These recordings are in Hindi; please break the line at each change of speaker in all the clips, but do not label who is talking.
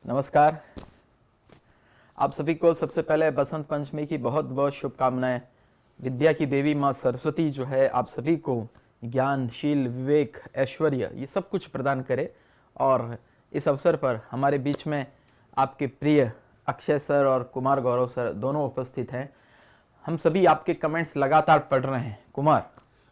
नमस्कार। आप सभी को सबसे पहले बसंत पंचमी की बहुत बहुत शुभकामनाएं। विद्या की देवी माँ सरस्वती जो है आप सभी को ज्ञान, शील, विवेक, ऐश्वर्य ये सब कुछ प्रदान करे। और इस अवसर पर हमारे बीच में आपके प्रिय अक्षय सर और कुमार गौरव सर दोनों उपस्थित हैं। हम सभी आपके कमेंट्स लगातार पढ़ रहे हैं। कुमार,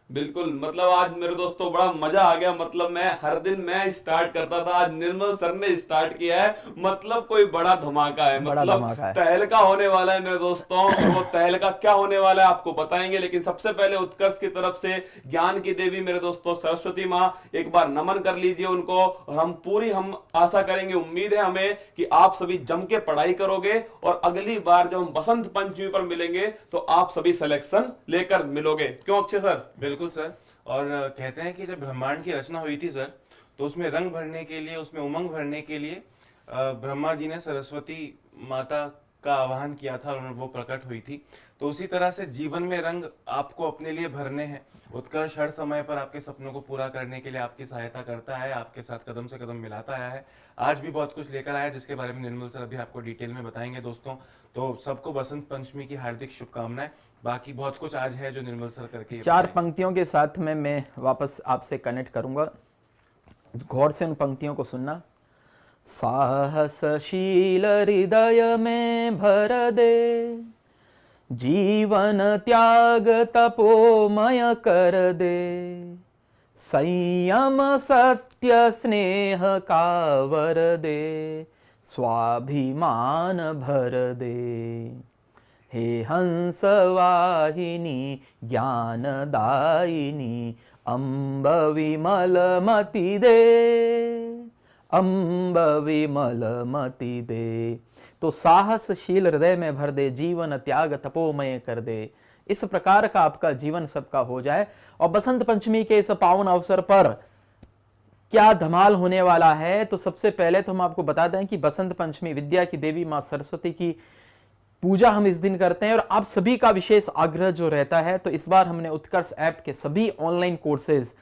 बिल्कुल, मतलब आज मेरे दोस्तों बड़ा मजा आ गया। मतलब मैं हर दिन मैं स्टार्ट करता था, आज निर्मल सर ने स्टार्ट किया है। मतलब कोई बड़ा धमाका है,
बड़ा
मतलब
धमाका है।
तहलका होने वाला है मेरे दोस्तों। और वो तहलका क्या होने वाला है आपको बताएंगे, लेकिन सबसे पहले उत्कर्ष की तरफ से ज्ञान की देवी मेरे दोस्तों सरस्वती माँ, एक बार नमन कर लीजिए उनको। और हम आशा करेंगे, उम्मीद है हमें कि आप सभी जम के पढ़ाई करोगे और अगली बार जब हम बसंत पंचमी पर मिलेंगे तो आप सभी सिलेक्शन लेकर मिलोगे। क्यों अक्षय सर?
बिल्कुल सर। और कहते हैं कि जब ब्रह्मांड की रचना हुई थी सर, तो उसमें रंग भरने के लिए, उसमें उमंग भरने के लिए ब्रह्मा जी ने सरस्वती माता का आवाहन किया था और वो प्रकट हुई थी। तो उसी तरह से जीवन में रंग आपको अपने लिए भरने हैं। उत्कर्ष हर समय पर आपके सपनों को पूरा करने के लिए आपकी सहायता करता है, आपके साथ कदम से कदम मिलाता आया है। आज भी बहुत कुछ लेकर आया है, जिसके बारे में निर्मल सर अभी आपको डिटेल में बताएंगे दोस्तों। तो सबको बसंत पंचमी की हार्दिक शुभकामनाएं। बाकी बहुत कुछ आज है जो निर्मल सर करके
चार पंक्तियों के साथ में मैं वापस आपसे कनेक्ट करूंगा। गौर से उन पंक्तियों को सुनना। साहसशील हृदय में भर दे, जीवन त्याग तपोमय कर दे, संयम सत्य स्नेह का वर दे, स्वाभिमान भर दे। हे हंस वाहिनी ज्ञानदायिनी, अम्ब विमल मति दे, अम्ब विमल मति दे। तो साहसशील हृदय में भर दे, जीवन त्याग तपोमय कर दे। इस प्रकार का आपका जीवन सबका हो जाए। और बसंत पंचमी के इस पावन अवसर पर क्या धमाल होने वाला है, तो सबसे पहले तो हम आपको बता दें कि बसंत पंचमी विद्या की देवी मां सरस्वती की पूजा हम इस दिन करते हैं। और आप सभी का विशेष आग्रह जो रहता है, तो इस बार हमने उत्कर्ष ऐप के सभी ऑनलाइन कोर्सेज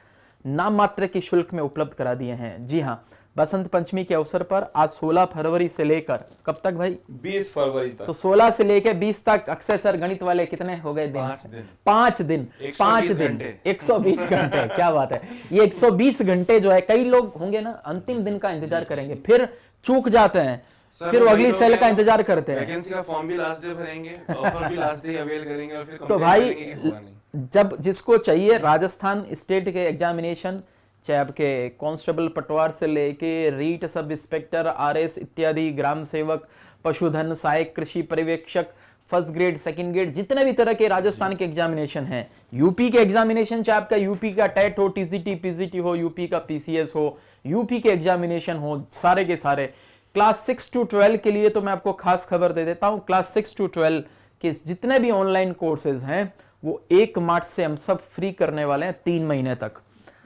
नाम मात्र के शुल्क में उपलब्ध करा दिए हैं। जी हाँ, बसंत पंचमी के अवसर पर आज 16 फरवरी से लेकर कब तक भाई?
20 फरवरी तक।
तो 16 से लेकर 20 तक। अक्षय सर गणित वाले कितने हो गए दिन?
5 दिन।
5 दिन,
120
120 घंटे। क्या बात है। ये 120 घंटे जो है, कई लोग होंगे ना अंतिम दिन का इंतजार करेंगे, फिर चूक जाते हैं, फिर वो अगली सेल का इंतजार करते हैं।
वैकेंसी का फॉर्म भी लास्ट डे भरेंगे, ऑफर भी लास्ट डे अवेल करेंगे और फिर
तो
complain
भाई
करेंगे कि हुआ नहीं।
जब जिसको चाहिए राजस्थान स्टेट के एग्जामिनेशन, चाहे आपके कांस्टेबल पटवार से लेके रीट सब इंस्पेक्टर, आरएस इत्यादि, ग्राम सेवक, पशुधन सहायक, कृषि पर्यवेक्षक, फर्स्ट ग्रेड, सेकंड ग्रेड, जितने भी तरह के राजस्थान के एग्जामिनेशन हैं, यूपी के एग्जामिनेशन, चाहे आपका यूपी का टेट हो, टीजीटी पीजीटी हो, यूपी का पीसीएस हो, यूपी के एग्जामिनेशन हो, सारे के सारे क्लास 6 to 12 के लिए तो मैं आपको खास खबर दे देता हूं। क्लास 6 to 12 के जितने भी ऑनलाइन कोर्सेज हैं वो 1 मार्च से हम सब फ्री करने वाले हैं 3 महीने तक।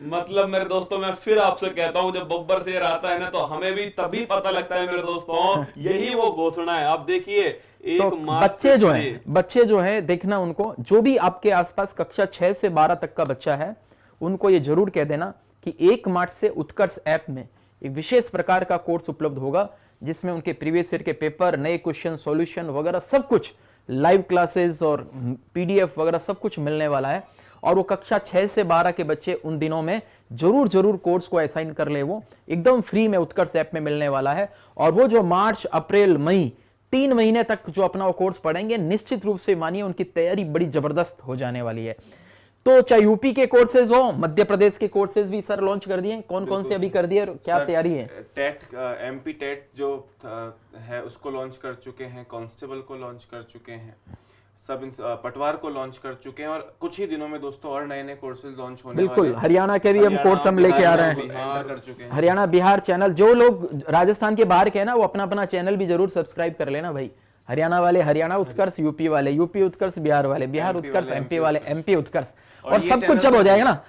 मतलब मेरे दोस्तों मैं फिर आपसे कहता हूं, जब बब्बर शेर आता है ना तो हमें भी तभी पता लगता है मेरे दोस्तों, यही वो घोषणा है। आप देखिए,
तो बच्चे जो हैं देखना, उनको जो भी आपके आसपास कक्षा 6 से 12 तक का बच्चा है, उनको ये जरूर कह देना कि 1 मार्च से उत्कर्ष ऐप में एक विशेष प्रकार का कोर्स उपलब्ध होगा, जिसमें उनके प्रीवियस ईयर के पेपर, नए क्वेश्चन, सॉल्यूशन वगैरह सब कुछ, लाइव क्लासेस और पीडीएफ वगैरह सब कुछ मिलने वाला है। और वो कक्षा 6 से 12 के बच्चे उन दिनों में जरूर कोर्स को असाइन कर ले, वो एकदम फ्री में उत्कर्ष ऐप में मिलने वाला है। और वो जो मार्च, अप्रैल, मई 3 महीने तक जो अपना वो कोर्स पढ़ेंगे, निश्चित रूप से मानिए उनकी तैयारी बड़ी जबरदस्त हो जाने वाली है। तो चाहे यूपी के कोर्सेज हो, मध्य प्रदेश के कोर्सेज भी सर लॉन्च कर दिए। कौन कौन से अभी कर दिए, क्या तैयारी है?
टेट, एमपी टेट जो है उसको लॉन्च कर चुके हैं, कांस्टेबल को लॉन्च कर चुके हैं, सब पटवार को लॉन्च कर चुके हैं। और कुछ ही दिनों में दोस्तों और नए कोर्सेज लॉन्च होने वाले हैं।
बिल्कुल, हरियाणा के भी हम कोर्स हम लेके आ रहे हैं।
कर चुके हैं
हरियाणा, बिहार चैनल, जो लोग राजस्थान के बाहर के हैं ना, वो अपना अपना चैनल भी जरूर सब्सक्राइब कर लेना भाई। हरियाणा वाले हरियाणा उत्कर्ष, यूपी वाले यूपी उत्कर्ष, बिहार वाले बिहार उत्कर्ष, एमपी वाले एमपी उत्कर्ष। और सब कुछ जब हो जाएगा ना,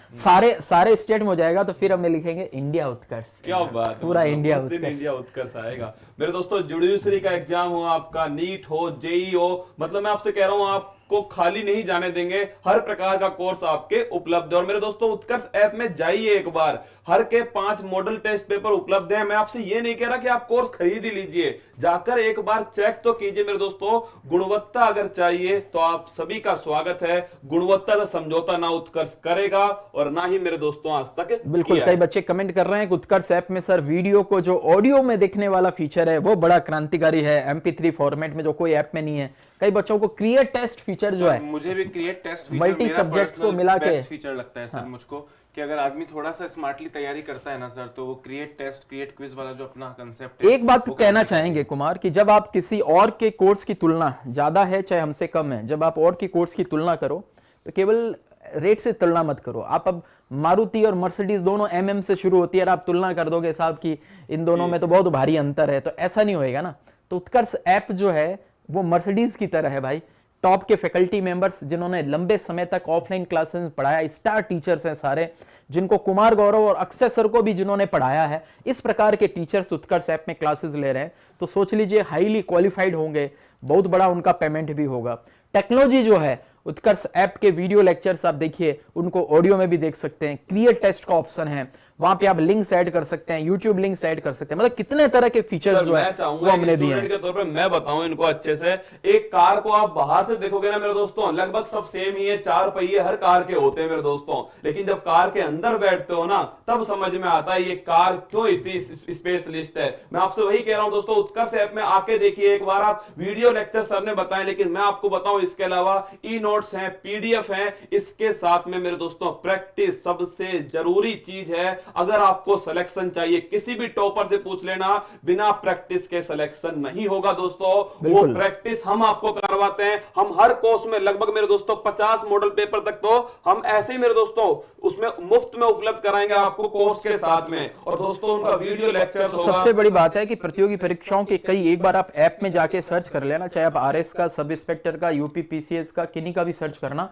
सारे स्टेट में हो जाएगा, तो फिर हमें लिखेंगे इंडिया उत्कर्ष।
क्या बात,
पूरा इंडिया
इंडिया उत्कर्ष आएगा। मेरे दोस्तों जुडिशरी का एग्जाम हो, आपका नीट हो, जेई हो, मतलब मैं आपसे कह रहा हूं आपको आपको खाली नहीं जाने देंगे, हर प्रकार का कोर्स आपके उपलब्ध है। और मेरे दोस्तों उत्कर्ष ऐप में जाइए एक बार, हर के 5 मॉडल टेस्ट पेपर उपलब्ध हैं। मैं आपसे ये नहीं कह रहा कि आप कोर्स खरीद ही लीजिए, जाकर एक बार चेक तो कीजिए मेरे दोस्तों। गुणवत्ता अगर चाहिए तो आप सभी का स्वागत है, गुणवत्ता का समझौता ना उत्कर्ष करेगा और ना ही मेरे दोस्तों आज तक
बिल्कुल।
किया
कई
है।
बच्चे कमेंट कर रहे हैं कि उत्कर्ष ऐप में सर वीडियो को जो ऑडियो में देखने वाला फीचर है वो बड़ा क्रांतिकारी है, MP3 फॉर्मेट में जो कोई ऐप में नहीं है। कई बच्चों को क्रिएट टेस्ट फीचर जो है,
मुझे भी create test feature
multi subjects को मिला के
फीचर लगता है सर मुझको, कि अगर आदमी थोड़ा सा स्मार्टली तैयारी करता है ना सर, तो वो क्रिएट टेस्ट क्रिएट क्विज वाला जो अपना कंसेप्ट है,
एक बात कहना चाहेंगे कुमार कि जब आप किसी और के कोर्स की तुलना, ज्यादा है चाहे हमसे कम है, जब आप और की कोर्स की तुलना करो तो केवल रेट से तुलना मत करो। आप अब मारुति और मर्सिडीज दोनों MM से शुरू होती है और आप तुलना कर दोगे साहब कि इन दोनों में तो बहुत भारी अंतर है, तो ऐसा नहीं होएगा ना। तो उत्कर्ष ऐप जो है वो मर्सिडीज की तरह है भाई। टॉप के फैकल्टी मेंबर्स जिन्होंने लंबे समय तक ऑफलाइन क्लासेस में पढ़ाया, स्टार टीचर्स हैं सारे, जिनको कुमार गौरव और अक्षय सर को भी जिन्होंने पढ़ाया है, इस प्रकार के टीचर्स उत्कर्ष ऐप में क्लासेस ले रहे हैं। तो सोच लीजिए हाईली क्वालिफाइड होंगे, बहुत बड़ा उनका पेमेंट भी होगा। टेक्नोलॉजी जो है, उत्कर्ष ऐप के वीडियो लेक्चर्स आप देखिए, उनको ऑडियो में भी देख सकते हैं। क्रिएट टेस्ट का ऑप्शन है, वहां पे आप लिंक्स ऐड कर सकते हैं, यूट्यूब लिंक्स ऐड कर सकते हैं। मतलब कितने तरह के फीचर्स जो है वो हमने दिए हैं।
के तौर पे मैं बताऊं इनको अच्छे से। एक कार को आप बाहर से देखोगे ना मेरे दोस्तों, लगभग सब सेम ही है, 4 पहिए हर कार के होते हैं मेरे दोस्तों, लेकिन जब कार के अंदर बैठते हो ना तब समझ में आता है ये कार क्यों इतनी स्पेशलिस्ट है। मैं आपसे वही कह रहा हूं दोस्तों, उत्कर्ष ऐप में आके देखिए एक बार आप। वीडियो लेक्चर सर ने बताए, लेकिन मैं आपको बताऊं इसके अलावा ई नोट्स हैं, PDF हैं, इसके साथ में मेरे दोस्तों प्रैक्टिस सबसे जरूरी चीज है। अगर आपको सिलेक्शन चाहिए, किसी भी टॉपर से पूछ लेना, बिना प्रैक्टिस के सिलेक्शन नहीं होगा दोस्तों। वो प्रैक्टिस हम आपको करवाते हैं। हम हर कोर्स में लगभग मेरे दोस्तों 50 मॉडल पेपर तक तो हम ऐसे ही मेरे दोस्तों उसमें मुफ्त में उपलब्ध कराएंगे आपको कोर्स के साथ में। और दोस्तों उनका वीडियो लेक्चर होगा।
सबसे बड़ी बात है कि प्रतियोगी परीक्षाओं के कई, एक बार आप ऐप में जाके सर्च कर लेना, चाहे आप RS का, सब इंस्पेक्टर का, UP PCS का, किन्हीं का भी सर्च करना,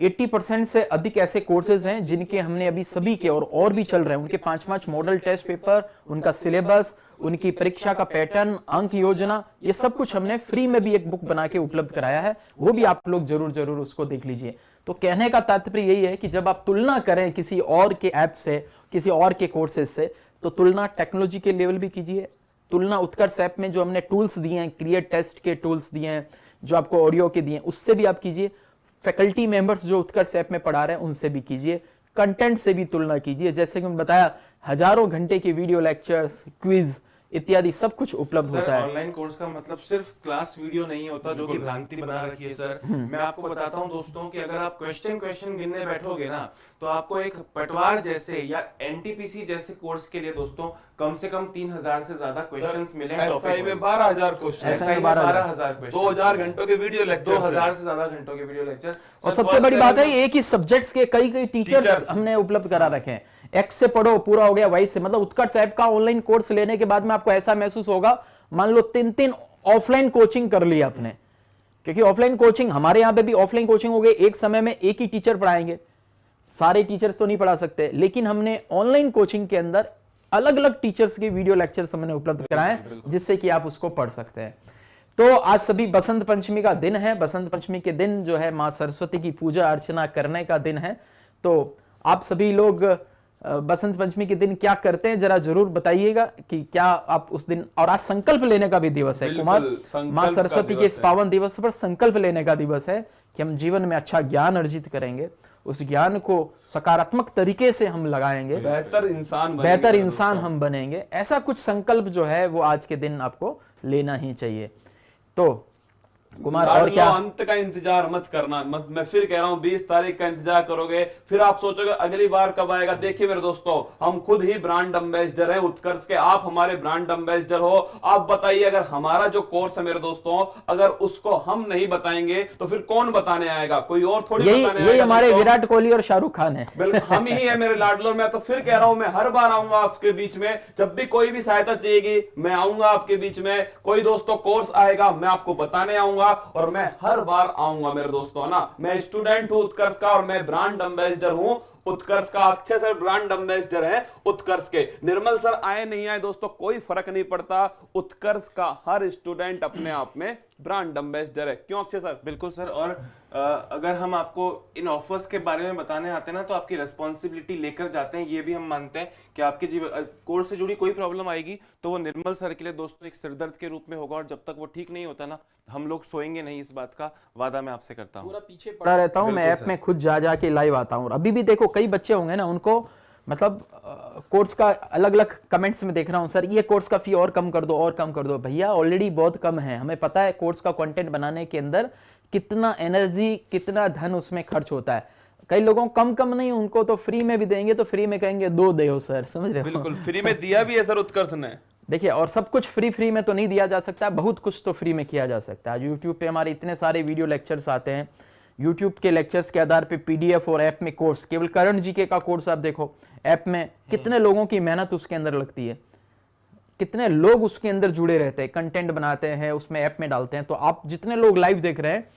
80% से अधिक ऐसे कोर्सेज हैं जिनके हमने अभी सभी के और भी चल रहे हैं, उनके 5-5 मॉडल टेस्ट पेपर, उनका सिलेबस, उनकी परीक्षा का पैटर्न, अंक योजना, ये सब कुछ हमने फ्री में भी एक बुक बना के उपलब्ध कराया है। वो भी आप लोग जरूर उसको देख लीजिए। तो कहने का तात्पर्य यही है कि जब आप तुलना करें किसी और के ऐप से, किसी और के कोर्सेज से, तो तुलना टेक्नोलॉजी के लेवल भी कीजिए। तुलना उत्कर्ष ऐप में जो हमने टूल्स दिए हैं, क्रिएट टेस्ट के टूल्स दिए हैं, जो आपको ऑडियो के दिए हैं, उससे भी आप कीजिए। फैकल्टी मेंबर्स जो उत्कर्ष ऐप में पढ़ा रहे हैं उनसे भी कीजिए। कंटेंट से भी तुलना कीजिए। जैसे कि मैंने बताया, हजारों घंटे की वीडियो लेक्चर्स, क्विज इत्यादि सब कुछ उपलब्ध होता है।
ऑनलाइन कोर्स का मतलब सिर्फ क्लास वीडियो नहीं होता, जो कि भ्रांति बना रखी है सर। मैं आपको बताता हूं दोस्तों कि अगर आप क्वेश्चन गिनने बैठोगे ना, तो आपको एक पटवार जैसे या NTPC जैसे कोर्स के लिए दोस्तों कम से कम 3000 से ज्यादा क्वेश्चंस मिले हैं।
SI में 12000 क्वेश्चन,
SI में 12000 क्वेश्चन,
2000 घंटों के वीडियो लेक्चर,
2000 से ज्यादा घंटों के वीडियो लेक्चर।
और सबसे बड़ी बात है, एक ही सब्जेक्ट्स के कई टीचर्स हमने उपलब्ध करा रखे हैं। X से पढ़ो पूरा हो गया, Y से, मतलब उत्कर्ष ऐप का ऑनलाइन कोर्स लेने के बाद में आपको ऐसा महसूस होगा, मान लो 3 ऑफलाइन कोचिंग कर ली आपने, क्योंकि ऑफलाइन कोचिंग, हमारे यहाँ पे भी ऑफलाइन कोचिंग हो गई, एक समय में एक ही टीचर पढ़ाएंगे, सारे टीचर्स तो नहीं पढ़ा सकते, लेकिन हमने ऑनलाइन कोचिंग के अंदर अलग अलग टीचर्स के वीडियो लेक्चर्स हमने उपलब्ध कराए, जिससे कि आप उसको पढ़ सकते हैं। तो आज सभी बसंत पंचमी का दिन है। बसंत पंचमी के दिन जो है मां सरस्वती की पूजा अर्चना करने का दिन है। तो आप सभी लोग बसंत पंचमी के दिन क्या करते हैं, जरा जरूर बताइएगा कि क्या आप उस दिन, और आज संकल्प लेने का भी दिवस है कुमार, मां सरस्वती के इस पावन दिवस पर संकल्प लेने का दिवस है कि हम जीवन में अच्छा ज्ञान अर्जित करेंगे, उस ज्ञान को सकारात्मक तरीके से हम लगाएंगे, बेहतर इंसान हम बनेंगे। ऐसा कुछ संकल्प जो है वो आज के दिन आपको लेना ही चाहिए। तो कुमार और क्या,
अंत का इंतजार मत करना, मैं फिर कह रहा हूं 20 तारीख का इंतजार करोगे, फिर आप सोचोगे अगली बार कब आएगा। देखिए मेरे दोस्तों, हम खुद ही ब्रांड एम्बेसडर हैं उत्कर्ष के, आप हमारे ब्रांड एम्बेसडर हो। आप बताइए, अगर हमारा जो कोर्स है मेरे दोस्तों, अगर उसको हम नहीं बताएंगे तो फिर कौन बताने आएगा, कोई और थोड़ी बताने आएगा।
यही हमारे विराट कोहली और शाहरुख खान है।
बिल्कुल हम ही है मेरे लाडलो। मैं तो फिर कह रहा हूं, मैं हर बार आऊंगा आपके बीच में, जब भी कोई भी सहायता चाहिएगी मैं आऊंगा आपके बीच में। कोई दोस्तों कोर्स आएगा मैं आपको बताने आऊंगा, और मैं हर बार आऊंगा मेरे दोस्तों ना। मैं स्टूडेंट हूं उत्कर्ष का और मैं ब्रांड एम्बेसडर हूं उत्कर्ष का अक्षय सर ब्रांड एम्बेसडर है उत्कर्ष के। निर्मल सर आए नहीं आए दोस्तों कोई फर्क नहीं पड़ता, उत्कर्ष का हर स्टूडेंट अपने आप में ब्रांड एम्बेसडर है। क्यों अक्षय सर?
बिल्कुल सर। और अगर हम आपको इन ऑफर्स के बारे में बताने आते हैं ना, तो आपकी रिस्पॉन्सिबिलिटी लेकर जाते हैं। ये भी हम मानते हैं कि आपके जीवन कोर्स से जुड़ी कोई प्रॉब्लम आएगी तो वो निर्मल सर के लिए दोस्तों एक सिरदर्द के रूप में होगा, और जब तक वो ठीक नहीं होता ना, हम लोग सोएंगे नहीं। इस बात का वादा मैं आपसे करता हूँ।
पूरा पीछे पड़ा रहता हूँ मैं, ऐप में खुद जा के लाइव आता हूँ। अभी भी देखो कई बच्चे होंगे ना, उनको मतलब कोर्स का अलग अलग कमेंट्स में देख रहा हूँ, सर ये कोर्स का फी और कम कर दो और कम कर दो। भैया ऑलरेडी बहुत कम है, हमें पता है कोर्स का कंटेंट बनाने के अंदर कितना एनर्जी कितना धन उसमें खर्च होता है। कई लोगों कम नहीं, उनको तो फ्री में भी देंगे तो फ्री में कहेंगे दो दे सर, समझ रहे हो?
बिल्कुल फ्री में दिया भी है सर उत्कर्ष ने।
देखिए, और सब कुछ फ्री में तो नहीं दिया जा सकता, बहुत कुछ तो फ्री में किया जा सकता है। यूट्यूब पे हमारे इतने सारे वीडियो लेक्चर्स आते हैं, यूट्यूब के लेक्चर्स के आधार पे पीडीएफ और ऐप में कोर्स, केवल करंट जीके का कोर्स आप देखो ऐप में कितने लोगों की मेहनत उसके अंदर लगती है, कितने लोग उसके अंदर जुड़े रहते हैं, कंटेंट बनाते हैं, उसमें ऐप में डालते हैं। तो आप जितने लोग लाइव देख रहे हैं,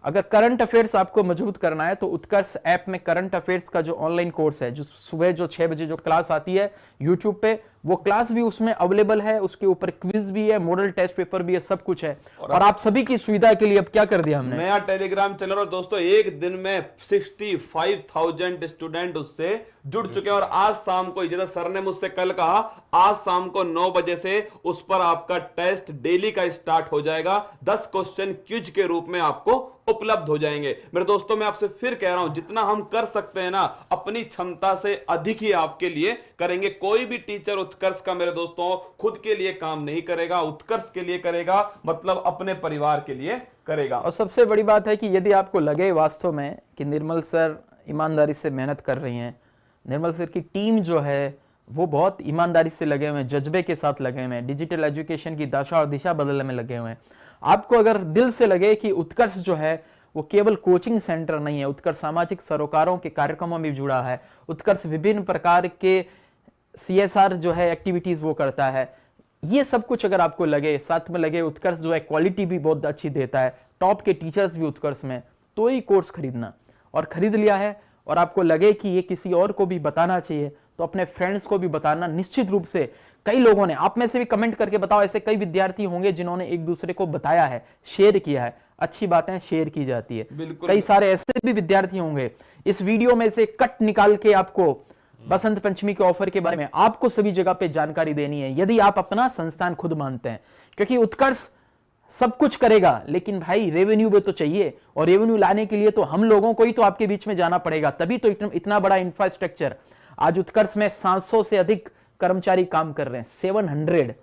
अगर करंट अफेयर्स आपको मजबूत करना है तो उत्कर्ष ऐप में करंट अफेयर्स का जो ऑनलाइन कोर्स है, जो सुबह जो 6 बजे जो क्लास आती है यूट्यूब पे, वो क्लास भी उसमें अवेलेबल है, उसके ऊपर क्विज भी है, मॉडल टेस्ट पेपर भी है, सब कुछ है। और आप सभी की सुविधा के लिए अब क्या कर दिया हमने,
नया टेलीग्राम चैनल। और दोस्तों एक दिन में 65,000 स्टूडेंट उससे जुड़ चुके हैं। और आज शाम को, जैसा सर ने मुझसे कल कहा, आज शाम को 9 बजे से उस पर आपका टेस्ट डेली का स्टार्ट हो जाएगा। 10 क्वेश्चन क्विज के रूप में आपको उपलब्ध हो जाएंगे। मेरे दोस्तों मैं आपसे फिर कह रहा हूं, जितना हम कर सकते हैं ना, अपनी क्षमता से अधिक ही आपके लिए करेंगे। कोई भी टीचर उत्कर्ष का मेरे दोस्तों खुद के लिए काम नहीं करेगा, उत्कर्ष के लिए करेगा, मतलब अपने परिवार के लिए करेगा।
और सबसे बड़ी बात है कि यदि आपको लगे वास्तव में कि निर्मल सर ईमानदारी से मेहनत कर रही हैं, निर्मल सर की टीम जो है वो बहुत ईमानदारी से लगे हुए हैं, जज्बे के साथ लगे हुए हैं, डिजिटल एजुकेशन की दशा और दिशा बदलने में लगे हुए हैं। आपको अगर दिल से लगे कि उत्कर्ष जो है वो केवल कोचिंग सेंटर नहीं है, उत्कर्ष सामाजिक सरोकारों के कार्यक्रमों में जुड़ा है, उत्कर्ष विभिन्न प्रकार के CSR जो है एक्टिविटीज वो करता है, ये सब कुछ अगर आपको लगे, साथ में लगे उत्कर्ष जो है क्वालिटी भी बहुत अच्छी देता है, टॉप के टीचर्स भी उत्कर्ष में, तो ही कोर्स खरीदना। और खरीद लिया है और आपको लगे कि ये किसी और को भी बताना चाहिए, तो अपने फ्रेंड्स को भी बताना निश्चित रूप से। कई लोगों ने, आप में से भी कमेंट करके बताओ, ऐसे कई विद्यार्थी होंगे जिन्होंने एक दूसरे को बताया है, शेयर किया है। अच्छी बातें शेयर की जाती है। कई सारे ऐसे भी विद्यार्थी होंगे, इस वीडियो में से कट निकाल के आपको बसंत पंचमी के ऑफर के बारे में आपको सभी जगह पे जानकारी देनी है, यदि आप अपना संस्थान खुद मानते हैं। क्योंकि उत्कर्ष सब कुछ करेगा, लेकिन भाई रेवेन्यू भी तो चाहिए, और रेवेन्यू लाने के लिए तो हम लोगों को ही तो आपके बीच में जाना पड़ेगा, तभी तो इतना बड़ा इंफ्रास्ट्रक्चर। आज उत्कर्ष में 700 से अधिक कर्मचारी काम कर रहे हैं, 700,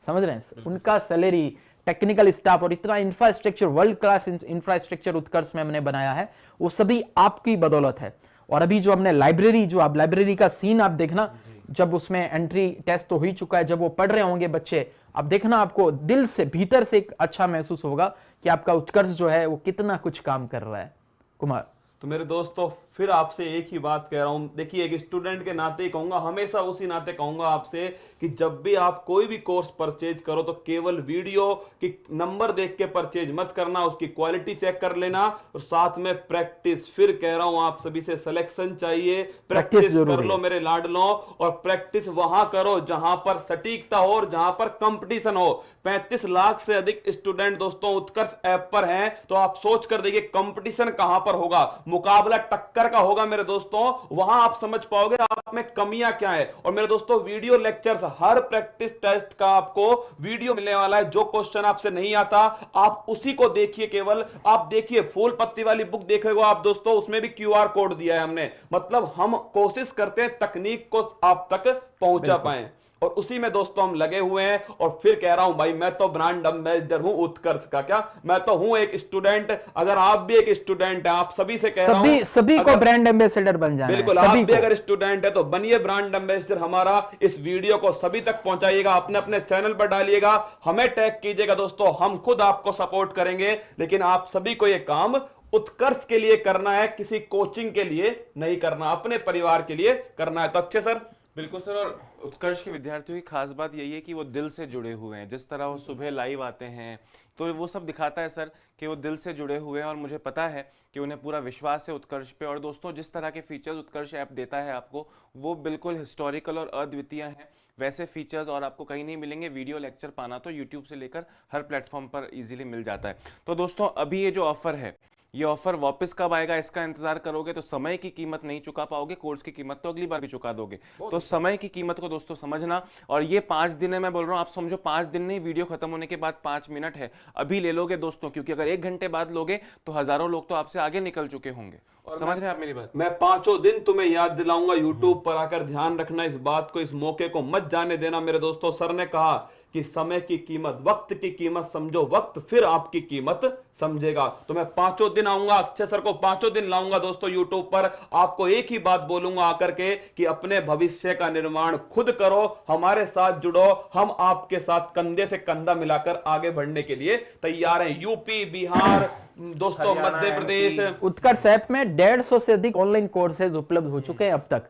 समझ रहे हैं, उनका सैलरी, टेक्निकल स्टाफ और इतना इंफ्रास्ट्रक्चर, वर्ल्ड क्लास इंफ्रास्ट्रक्चर उत्कर्ष में हमने बनाया है, वो सभी आपकी बदौलत है। और अभी जो हमने लाइब्रेरी, जो आप लाइब्रेरी का सीन आप देखना, जब उसमें एंट्री टेस्ट तो हो ही चुका है, जब वो पढ़ रहे होंगे बच्चे, अब देखना आपको दिल से भीतर से एक अच्छा महसूस होगा कि आपका उत्कर्ष जो है वो कितना कुछ काम कर रहा है। कुमार,
तो मेरे दोस्तों फिर आपसे एक ही बात कह रहा हूं, देखिए एक स्टूडेंट के नाते ही कहूंगा, हमेशा उसी नाते कहूंगा आपसे कि जब भी आप कोई भी कोर्स परचेज करो तो केवल वीडियो की नंबर देख के परचेज मत करना, उसकी क्वालिटी चेक कर लेना, और साथ में प्रैक्टिस। फिर कह रहा हूं आप सभी से, सिलेक्शन चाहिए, प्रैक्टिस कर लो मेरे लाडलों, और प्रैक्टिस वहां करो जहां पर सटीकता हो और जहां पर कंपटीशन हो। 35 लाख से अधिक स्टूडेंट दोस्तों उत्कर्ष ऐप पर हैं, तो आप सोच कर देखिए कंपटीशन कहां पर होगा, मुकाबला टक्कर का होगा मेरे दोस्तों। वहां आप समझ पाओगे आप में कमियां क्या है। और मेरे दोस्तों वीडियो लेक्चर्स, हर प्रैक्टिस टेस्ट का आपको वीडियो मिलने वाला है। जो क्वेश्चन आपसे नहीं आता आप उसी को देखिए, केवल आप देखिए, फूल पत्ती वाली बुक देखेगा आप दोस्तों, उसमें भी QR कोड दिया है हमने। मतलब हम कोशिश करते हैं तकनीक को आप तक पहुंचा पाए, और उसी में दोस्तों हम लगे हुए हैं। और फिर कह रहा हूं भाई, मैं तो ब्रांड एम्बेसडर हूं उत्कर्ष का, क्या मैं तो हूं एक स्टूडेंट। अगर आप भी एक स्टूडेंट हैं, आप सभी से कह रहा हूं,
सभी को ब्रांड एम्बेसडर बन जाना है।
बिल्कुल, आप भी अगर स्टूडेंट है तो बनिए ब्रांड एम्बेसडर हमारा। इस वीडियो को सभी तक पहुंचाइएगा, अपने अपने चैनल पर डालिएगा, हमें टैग कीजिएगा दोस्तों, हम खुद आपको सपोर्ट करेंगे। लेकिन आप सभी को यह काम उत्कर्ष के लिए करना है, किसी कोचिंग के लिए नहीं करना, अपने परिवार के लिए करना है। तो अक्षय सर,
बिल्कुल सर। और उत्कर्ष के विद्यार्थियों की खास बात यही है कि वो दिल से जुड़े हुए हैं। जिस तरह वो सुबह लाइव आते हैं तो वो सब दिखाता है सर कि वो दिल से जुड़े हुए हैं, और मुझे पता है कि उन्हें पूरा विश्वास है उत्कर्ष पे। और दोस्तों, जिस तरह के फीचर्स उत्कर्ष ऐप देता है आपको, वो बिल्कुल हिस्टोरिकल और अद्वितीय हैं। वैसे फीचर्स और आपको कहीं नहीं मिलेंगे। वीडियो लेक्चर पाना तो यूट्यूब से लेकर हर प्लेटफॉर्म पर इजीली मिल जाता है। तो दोस्तों, अभी ये जो ऑफर है, ये ऑफर वापस कब आएगा इसका इंतजार करोगे तो समय की कीमत नहीं चुका पाओगे, कोर्स की कीमत तो अगली बार भी चुका दोगे। तो समय की कीमत को दोस्तों समझना। और ये 5 दिन है, मैं बोल रहा हूं, आप समझो 5 दिन नहीं, वीडियो खत्म होने के बाद 5 मिनट है। अभी ले लोगे दोस्तों, क्योंकि अगर 1 घंटे बाद लोगे तो हजारों लोग तो आपसे आगे निकल चुके होंगे। समझ रहे हैं आप मेरी बात?
मैं 5 दिन तुम्हें याद दिलाऊंगा यूट्यूब पर आकर। ध्यान रखना इस बात को, इस मौके को मत जाने देना मेरे दोस्तों। सर ने कहा कि समय की कीमत, वक्त की कीमत समझो, वक्त फिर आपकी कीमत समझेगा। तो मैं 5 दिन आऊंगा, अक्षय सर को 5 दिन लाऊंगा दोस्तों यूट्यूब पर। आपको एक ही बात बोलूंगा आकर के कि अपने भविष्य का निर्माण खुद करो, हमारे साथ जुड़ो। हम आपके साथ कंधे से कंधा मिलाकर आगे बढ़ने के लिए तैयार हैं। यूपी, बिहार, दोस्तों मध्य प्रदेश।
उत्कर्ष ऐप में 150 से अधिक ऑनलाइन कोर्सेज उपलब्ध हो चुके हैं अब तक।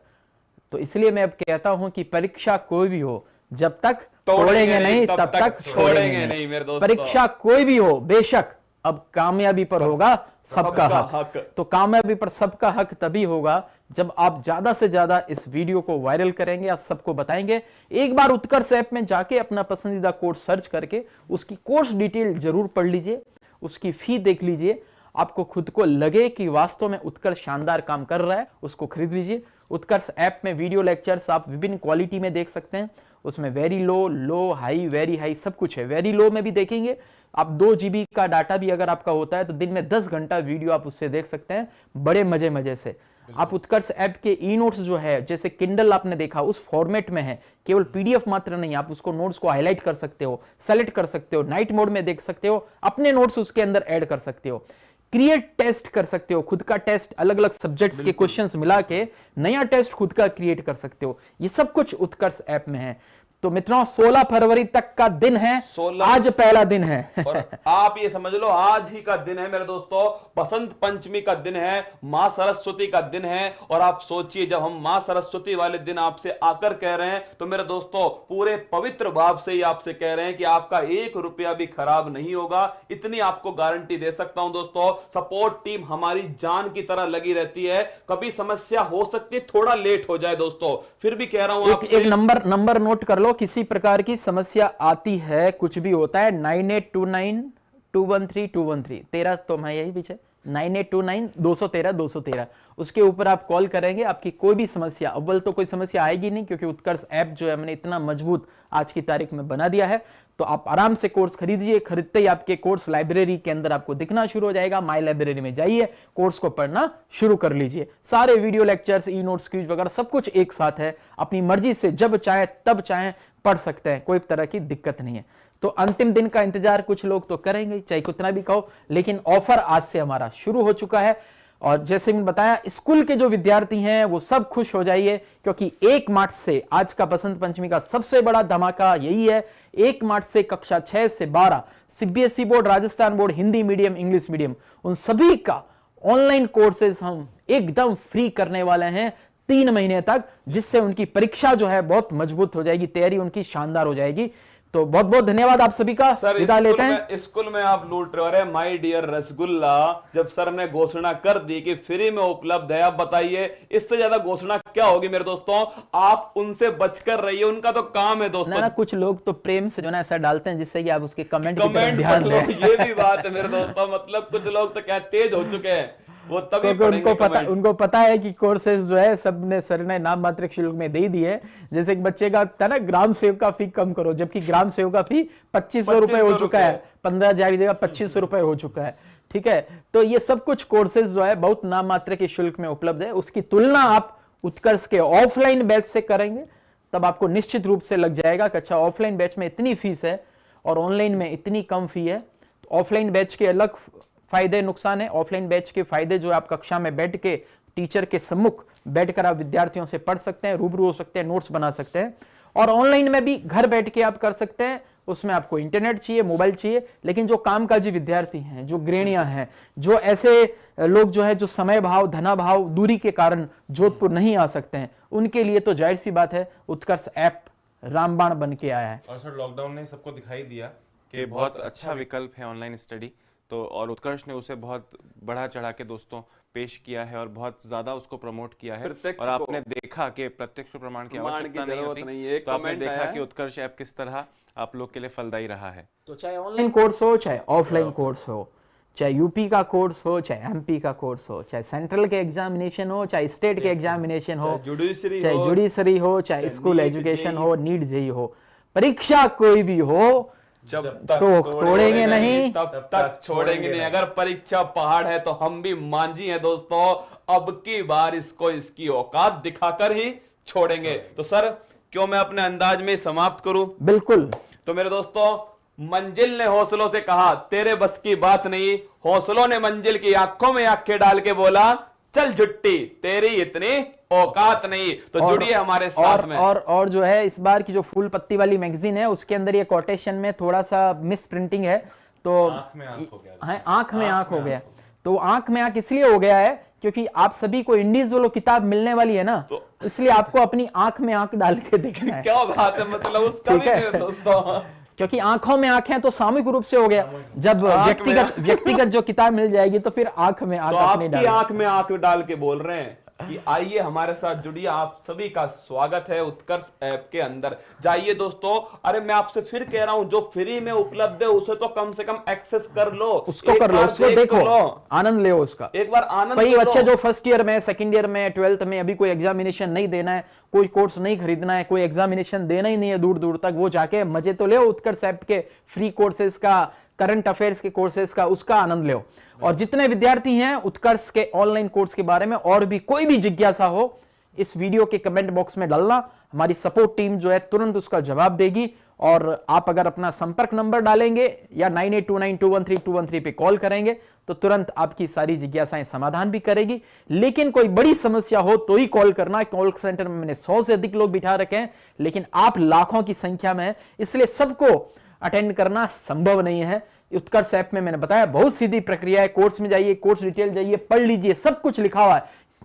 तो इसलिए मैं अब कहता हूं कि परीक्षा कोई भी हो, जब तक तोड़ेंगे नहीं तब तक छोड़ेंगे नहीं
मेरे दोस्तों।
परीक्षा कोई भी हो, बेशक अब कामयाबी पर होगा सबका हक। तो कामयाबी पर सबका हक तभी होगा जब आप ज्यादा से ज्यादा इस वीडियो को वायरल करेंगे, आप सबको बताएंगे। एक बार उत्कर्ष ऐप में जाके अपना पसंदीदा कोर्स सर्च करके उसकी कोर्स डिटेल जरूर पढ़ लीजिए, उसकी फी देख लीजिए। आपको खुद को लगे कि वास्तव में उत्कर्ष शानदार काम कर रहा है, उसको खरीद लीजिए। उत्कर्ष ऐप में वीडियो लेक्चर्स आप विभिन्न क्वालिटी में देख सकते हैं। उसमें वेरी लो, लो, हाई, वेरी हाई सब कुछ है। वेरी लो में भी देखेंगे आप, 2 GB का डाटा भी अगर आपका होता है तो दिन में 10 घंटा वीडियो आप उससे देख सकते हैं, बड़े मजे मजे से। आप उत्कर्ष ऐप के ई नोट्स जो है, जैसे किंडल आपने देखा, उस फॉर्मेट में है, केवल PDF मात्र नहीं, आप उसको नोट्स को हाईलाइट कर सकते हो, सेलेक्ट कर सकते हो, नाइट मोड में देख सकते हो, अपने नोट्स उसके अंदर ऐड कर सकते हो, क्रिएट टेस्ट कर सकते हो, खुद का टेस्ट, अलग अलग सब्जेक्ट्स के क्वेश्चंस मिला के नया टेस्ट खुद का क्रिएट कर सकते हो। ये सब कुछ उत्कर्ष ऐप में है। तो मित्रों, 16 फरवरी तक का दिन है,
16
आज पहला दिन है।
और आप ये समझ लो आज ही का दिन है मेरे दोस्तों। बसंत पंचमी का दिन है, मां सरस्वती का दिन है। और आप सोचिए, जब हम मां सरस्वती वाले दिन आपसे आकर कह रहे हैं तो मेरे दोस्तों पूरे पवित्र भाव से ही आपसे कह रहे हैं कि आपका 1 रुपया भी खराब नहीं होगा, इतनी आपको गारंटी दे सकता हूं दोस्तों। सपोर्ट टीम हमारी जान की तरह लगी रहती है। कभी समस्या हो सकती है, थोड़ा लेट हो जाए दोस्तों, फिर भी कह रहा हूं
एक नंबर नोट कर लो। किसी प्रकार की समस्या आती है, कुछ भी होता है, 9829213213 13 तो मैं यही पीछे 9829213213 उसके ऊपर आप कॉल करेंगे। आपकी कोई भी समस्या, अव्वल तो कोई समस्या आएगी नहीं, क्योंकि उत्कर्ष ऐप जो है हमने इतना मजबूत आज की तारीख में बना दिया है। तो आप आराम से कोर्स खरीदिए, खरीदते ही आपके कोर्स लाइब्रेरी के अंदर आपको दिखना शुरू हो जाएगा। माई लाइब्रेरी में जाइए, कोर्स को पढ़ना शुरू कर लीजिए। सारे video lectures, e notes, quiz वगैरह सब कुछ एक साथ है। अपनी मर्जी से जब चाहे तब चाहे पढ़ सकते हैं, कोई तरह की दिक्कत नहीं है। तो अंतिम दिन का इंतजार कुछ लोग तो करेंगे, चाहे कितना भी कहो, लेकिन ऑफर आज से हमारा शुरू हो चुका है। और जैसे मैंने बताया, स्कूल के जो विद्यार्थी हैं वो सब खुश हो जाइए, क्योंकि 1 मार्च से, आज का बसंत पंचमी का सबसे बड़ा धमाका यही है। 1 मार्च से कक्षा 6 से 12 CBSE board, Rajasthan board, Hindi medium, English medium, उन सभी का ऑनलाइन कोर्सेज हम एकदम फ्री करने वाले हैं 3 महीने तक, जिससे उनकी परीक्षा जो है बहुत मजबूत हो जाएगी, तैयारी उनकी शानदार हो जाएगी। तो बहुत बहुत धन्यवाद आप सभी का।
सर,
विदा लेते हैं।
स्कूल में आप लूट रहे हैं माय डियर रसगुल्ला। जब सर ने घोषणा कर दी कि फ्री में उपलब्ध है, आप बताइए इससे ज्यादा घोषणा क्या होगी मेरे दोस्तों। आप उनसे बचकर रहिए, उनका तो काम है दोस्तों।
ना कुछ लोग तो प्रेम से जो ना ऐसा डालते हैं जिससे कि आप उसके कमेंट की तरफ ध्यान दें।
ये भी बात है मेरे दोस्तों। मतलब कुछ लोग तो क्या तेज हो चुके हैं, वो तभी
उनको पता है कि कोर्सेज जो है सब ने सर ने नाम मात्र शुल्क में दे दी है। जैसे एक बच्चे का था ना, ग्राम सेवक का फी कम करो, जबकि ग्राम सेवक का फी 2500 रुपए हो चुका है, 15,000 की जगह 2500 रुपए हो चुका है। ठीक है, तो ये सब कुछ कोर्सेज जो है बहुत नाम मात्र के शुल्क में उपलब्ध है। उसकी तुलना आप उत्कर्ष के ऑफलाइन बैच से करेंगे तब आपको निश्चित रूप से लग जाएगा कि अच्छा, ऑफलाइन बैच में इतनी फीस है और ऑनलाइन में इतनी कम फी है। ऑफलाइन बैच के अलग फायदे नुकसान है। ऑफलाइन बैच के फायदे जो आप कक्षा में बैठ के टीचर के सम्मुख बैठकर आप विद्यार्थियों से पढ़ सकते हैं, रूबरू हो सकते हैं, नोट्स बना सकते हैं। और ऑनलाइन में भी घर बैठ के आप कर सकते हैं, उसमें आपको इंटरनेट चाहिए, मोबाइल चाहिए। लेकिन जो कामकाजी विद्यार्थी हैं, जो गृहिणियां हैं, जो ऐसे लोग जो है जो समय भाव, धनाभाव, दूरी के कारण जोधपुर नहीं आ सकते हैं, उनके लिए तो जाहिर सी बात है उत्कर्ष ऐप रामबाण बन के आया है।
और सर लॉकडाउन ने सबको दिखाई दिया कि बहुत अच्छा विकल्प है ऑनलाइन स्टडी, तो और उत्कर्ष ने उसे बहुत बढ़ा चढ़ा के दोस्तों पेश किया है और बहुत ज्यादा उसको प्रमोट किया है।
प्रत्यक्ष
और आपने देखा कि प्रत्यक्ष प्रमाण की आवश्यकता नहीं होती, तो आपने देखा कि उत्कर्ष ऐप किस तरह आप लोग के लिए फलदायी रहा है।
तो चाहे ऑनलाइन कोर्स हो, चाहे ऑफलाइन कोर्स हो, चाहे यूपी का कोर्स हो, चाहे एमपी का कोर्स हो, चाहे सेंट्रल के एग्जामिनेशन हो, चाहे स्टेट के एग्जामिनेशन हो, चाहे जुडिशरी हो, चाहे स्कूल एजुकेशन हो, नीट जेईई हो, परीक्षा कोई भी हो,
जब
तक तोड़ेंगे नहीं
तब तक छोड़ेंगे नहीं। अगर परीक्षा पहाड़ है तो हम भी मांझी हैं दोस्तों, अब की बार इसको इसकी औकात दिखाकर ही छोड़ेंगे। तो सर क्यों मैं अपने अंदाज में समाप्त करूं?
बिल्कुल।
तो मेरे दोस्तों, मंजिल ने हौसलों से कहा तेरे बस की बात नहीं, हौसलों ने मंजिल की आंखों में आंखें डाल के बोला चल झुट्टी तेरी इतनी औकात नहीं। तो जुड़िए हमारे साथ में।
और जो है इस बार की जो फूल पत्ती वाली मैगजीन है उसके अंदर ये कोटेशन में थोड़ा सा मिस प्रिंटिंग है, तो
आंख में आंख हो गया।
हाँ, आंख में आंख हो गया। तो आंख में आंख इसलिए हो गया है क्योंकि आप सभी को इंडिविजुअल किताब मिलने वाली है ना, तो इसलिए आपको अपनी आंख में आंख डाल के देखना है।
क्या बात है, मतलब उसका भी है दोस्तों,
क्योंकि आंखों में आंख है तो सामूहिक रूप से हो गया। जब व्यक्तिगत जो किताब मिल जाएगी तो फिर आंख में आंख
अपनी डाल, आंख में आंख डाल के बोल रहे हैं कि आइए हमारे साथ जुड़िए। आप सभी का स्वागत है उत्कर्ष ऐप के अंदर। जाइए दोस्तों, अरे मैं आपसे फिर कह रहा हूं, जो फ्री में उपलब्ध है उसे तो कम से कम एक्सेस कर लो,
उसको कर लो, उसको देखो, आनंद ले उसका,
एक बार आनंद।
कई बच्चे जो फर्स्ट ईयर में, सेकंड ईयर में, 12th में अभी कोई एग्जामिनेशन नहीं देना है, कोई कोर्स नहीं खरीदना है, कोई एग्जामिनेशन देना ही नहीं है दूर दूर तक, वो जाके मजे तो ले उत्कर्ष ऐप के फ्री कोर्सेज का, करंट अफेयर्स के कोर्सेज का, उसका आनंद लो। और जितने विद्यार्थी हैं उत्कर्ष के ऑनलाइन कोर्स के बारे में और भी कोई भी जिज्ञासा हो, इस वीडियो के कमेंट बॉक्स में डालना, हमारी सपोर्ट टीम जो है तुरंत उसका जवाब देगी। और आप अगर अपना संपर्क नंबर डालेंगे या 9829213213 पे कॉल करेंगे तो तुरंत आपकी सारी जिज्ञासाएं समाधान भी करेगी। लेकिन कोई बड़ी समस्या हो तो ही कॉल करना। कॉल सेंटर में मैंने 100 से अधिक लोग बिठा रखे हैं, लेकिन आप लाखों की संख्या में हैं, इसलिए सबको अटेंड करना संभव नहीं है। उत्कर्ष ऐप में मैंने बताया बहुत सीधी प्रक्रिया है। कोर्स में जाइए, कोर्स डिटेल जाइए, पढ़ लीजिए, सब कुछ लिखा हुआ है,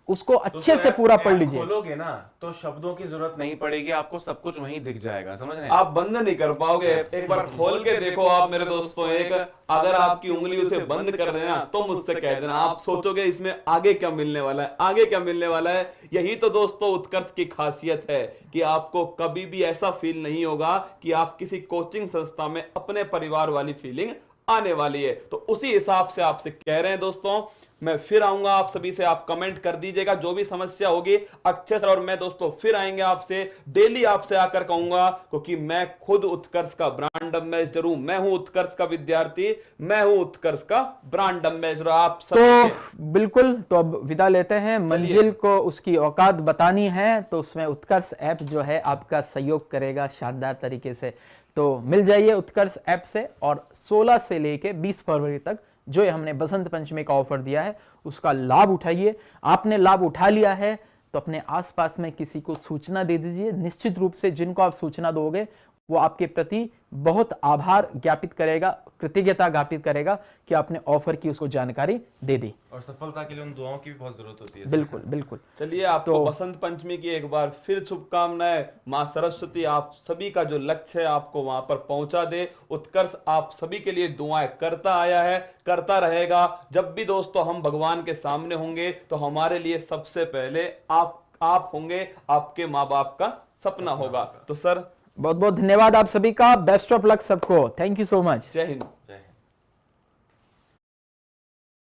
उसको अच्छे से पूरा पढ़ लीजिए।
खोलोगे ना तो शब्दों की जरूरत नहीं पड़ेगी, आपको सब कुछ वहीं दिख जाएगा, समझ रहे हैं?
आप बंद नहीं कर पाओगे। एक बार खोल के देखो आप मेरे दोस्तों, एक अगर आपकी उंगली उसे बंद कर देना तो मुझसे कह देना, आप सोचोगे इसमें आगे क्या मिलने वाला है, आगे क्या मिलने वाला है। यही तो दोस्तों उत्कर्ष की खासियत है कि आपको कभी भी ऐसा फील नहीं होगा कि आप किसी कोचिंग संस्था में अपने परिवार वाली फीलिंग आने वाली है। तो उसी हिसाब से आपसे कह रहे हैं दोस्तों, मैं फिर आऊंगा आप सभी से, आप कमेंट कर दीजिएगा जो भी समस्या होगी। अक्षय सर और मैं दोस्तों फिर आएंगे आपसे, डेली आपसे आकर कहूंगा, क्योंकि मैं खुद उत्कर्ष का ब्रांड एम्बेसडर हूं, मैं हूं उत्कर्ष का विद्यार्थी, मैं हूं उत्कर्ष का ब्रांड एम्बेसडर। आप सब
तो बिल्कुल, तो अब विदा लेते हैं। मंजिल को उसकी औकात बतानी है तो उसमें उत्कर्ष ऐप जो है आपका सहयोग करेगा शानदार तरीके से। तो मिल जाइए उत्कर्ष ऐप से, और 16 से लेके 20 फरवरी तक जो हमने बसंत पंचमी का ऑफर दिया है उसका लाभ उठाइए। आपने लाभ उठा लिया है तो अपने आसपास में किसी को सूचना दे दीजिए। निश्चित रूप से जिनको आप सूचना दोगे वो आपके प्रति बहुत आभार ज्ञापित करेगा, कृतज्ञता ज्ञापित करेगा कि आपने ऑफर की उसको जानकारी दे दी।
और सफलता के लिए उन दुआओं की भी बहुत जरूरत होती है।
बिल्कुल बिल्कुल।
चलिए, आपको बसंत पंचमी की एक बार फिर शुभकामनाएं। मां सरस्वती आप सभी का जो लक्ष्य है आपको वहां पर पहुंचा दे। उत्कर्ष आप सभी के लिए दुआएं करता आया है, करता रहेगा। जब भी दोस्तों हम भगवान के सामने होंगे तो हमारे लिए सबसे पहले आप होंगे, आपके माँ बाप का सपना होगा। तो सर
बहुत बहुत धन्यवाद आप सभी का, बेस्ट ऑफ लक सबको, थैंक यू सो मच,
जय हिंद।